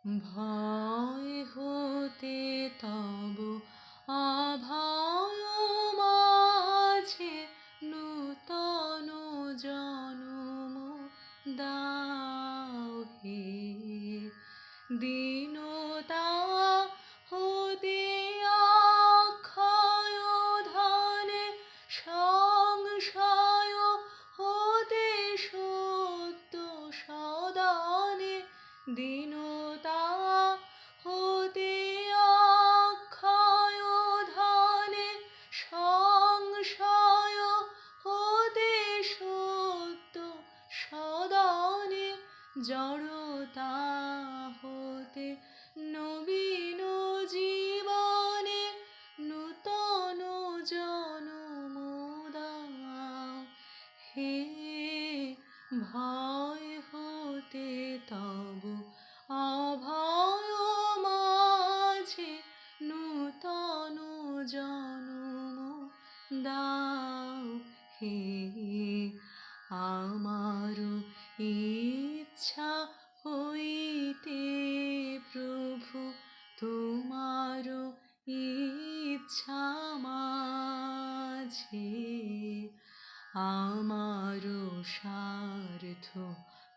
ভয় হতে তব অভয় মাঝে নূতন জন্ম দাও হে। দীনতা হতে অক্ষয় ধনে সংশয় হতে সত্য সদনে। দীনতা হতে অক্ষয় ধনে সংশয় হতে সত্য সদনে। জড়তা হতে নবীন জীবনে নূতন জন্ম দাও হে। ভয় হতে তব অভয় মাঝে নূতন জন্ম দাও হে। আমার ইচ্ছা হইতে প্রভু তোমার ইচ্ছা মাঝে আমার স্বার্থ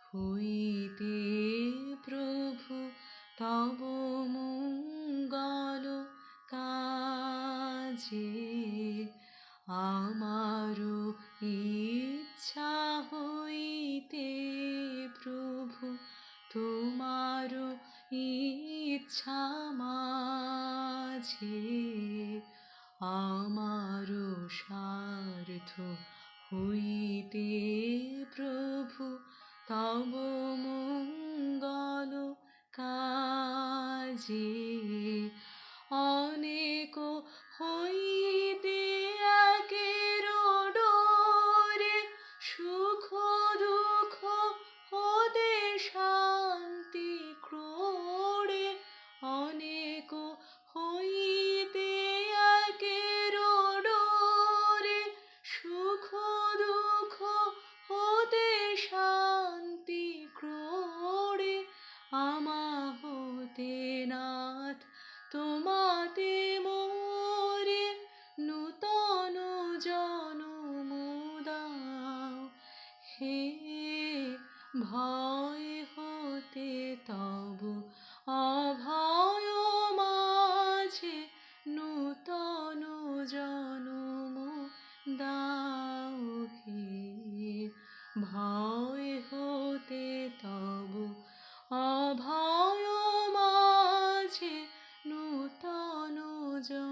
হইতে প্রভু তব মঙ্গল কাজে। আমার ইচ্ছা হইতে প্রভু তোমার ইচ্ছা মাঝে আমার স্বার্থ হইতে প্রভু তব মঙ্গল কাজে। অনেক হইতে একের ডোরে সুখ দুঃখ হতে শান্তি ক্রোড়ে। অনেক হইতে একের ডোরে সুখ দুঃখ হতে শান্তি ক্রোড়ে। আমা হতে নাথ তোমাতে মোরে নূতন জন্ম দাও হে। ভয় হতে তব অভয় মাঝে নূতন জন্ম দাও হে। ভয় হতে তব অভয় মাঝে নূতন জন্ম